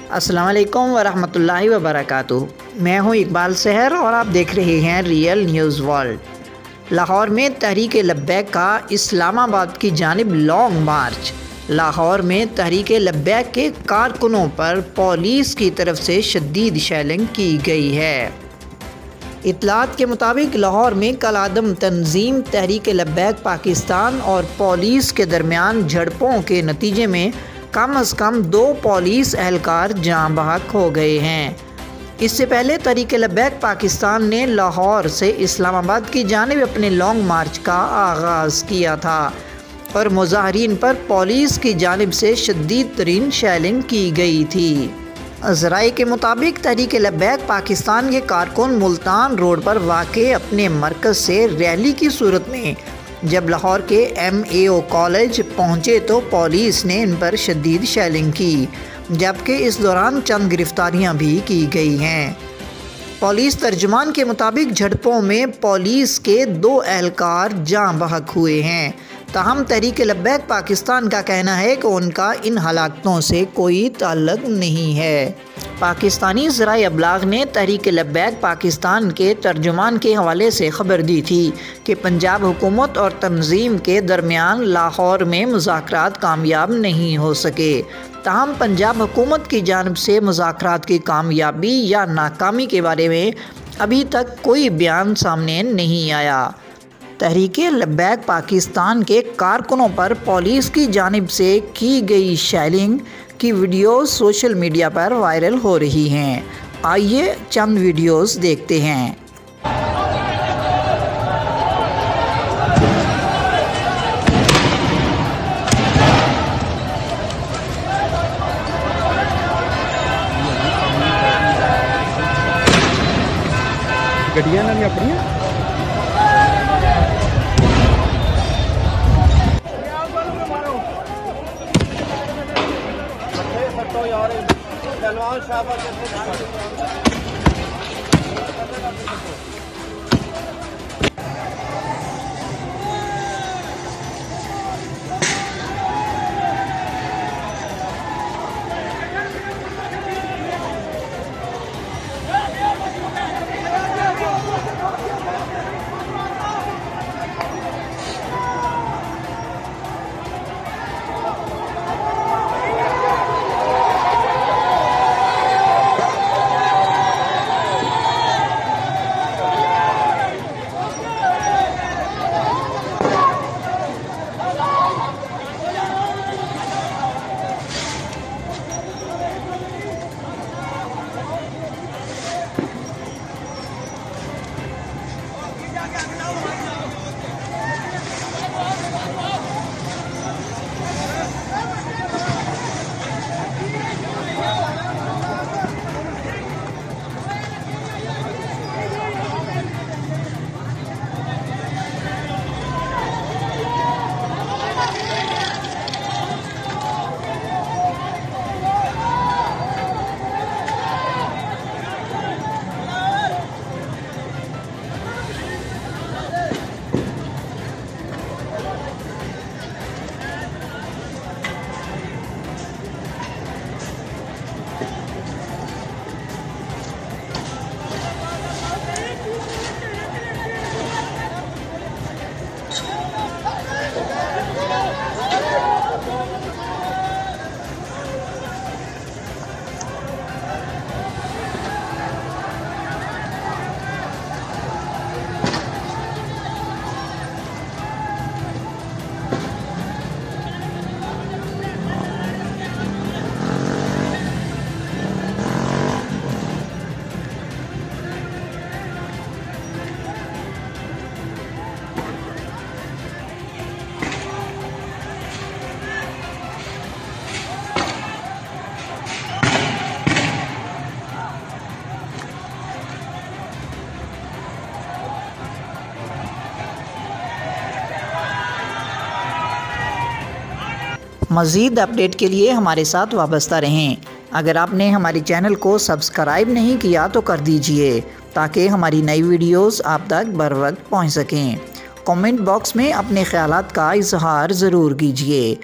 अस्सलाम वालेकुम वरहमतुल्लाहि वबरकातुहू। मैं हूं इकबाल सहर और आप देख रहे हैं रियल न्यूज़ वर्ल्ड। लाहौर में तहरीक लब्बैक का इस्लामाबाद की जानिब लॉन्ग मार्च। लाहौर में तहरीक लब्बैक के कारकुनों पर पुलिस की तरफ से शदीद शेलिंग की गई है। इत्तलात के मुताबिक लाहौर में कल आदम तंजीम तहरीक लब्बैक पाकिस्तान और पुलिस के दरमियान झड़पों के नतीजे में कम अज़ कम 2 पुलिस एहलकार जाँ बहक हो गए हैं। इससे पहले तहरीक लब्बैक पाकिस्तान ने लाहौर से इस्लामाबाद की जानिब अपने लॉन्ग मार्च का आगाज़ किया था और मुज़ाहरीन पर पुलिस की जानिब से शदीद तरीन शेलिंग की गई थी। ज़राए के मुताबिक तहरीक लब्बैक पाकिस्तान के कारकुन मुल्तान रोड पर वाक़े अपने मरकज़ से रैली की सूरत में जब लाहौर के MAO कॉलेज पहुँचे तो पुलिस ने इन पर शदीद शेलिंग की, जबकि इस दौरान चंद गिरफ्तारियां भी की गई हैं। पुलिस तर्जुमान के मुताबिक झड़पों में पुलिस के 2 एहलकार जाँ बहक हुए हैं। ताहम तहरीक लब्बैक पाकिस्तान का कहना है कि उनका इन हलाकतों से कोई ताल्लुक नहीं है। पाकिस्तानी ज़राए अबलाग ने तहरीक लब्बैक पाकिस्तान के तर्जुमान के हवाले से खबर दी थी कि पंजाब हुकूमत और तंजीम के दरमियान लाहौर में मुज़ाकरात कामयाब नहीं हो सके। ताहम पंजाब हुकूमत की जानिब से मुज़ाकरात की कामयाबी या नाकामी के बारे में अभी तक कोई बयान सामने नहीं आया। तहरीक लब्बैक पाकिस्तान के कारकुनों पर पुलिस की जानिब से की गई शेलिंग की वीडियोस सोशल मीडिया पर वायरल हो रही हैं। आइए चंद वीडियोस देखते हैं। गड्डियां ना अपनी मज़ीद अपडेट के लिए हमारे साथ वाबस्ता रहें। अगर आपने हमारे चैनल को सब्सक्राइब नहीं किया तो कर दीजिए ताकि हमारी नई वीडियोस आप तक बर वक्त पहुँच सकें। कमेंट बॉक्स में अपने ख़यालात का इजहार ज़रूर कीजिए।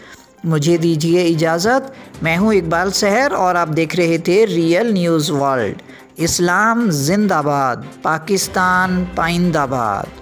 मुझे दीजिए इजाज़त। मैं हूँ इकबाल सहर और आप देख रहे थे रियल न्यूज़ वर्ल्ड। इस्लाम जिंदाबाद, पाकिस्तान पाइंदाबाद।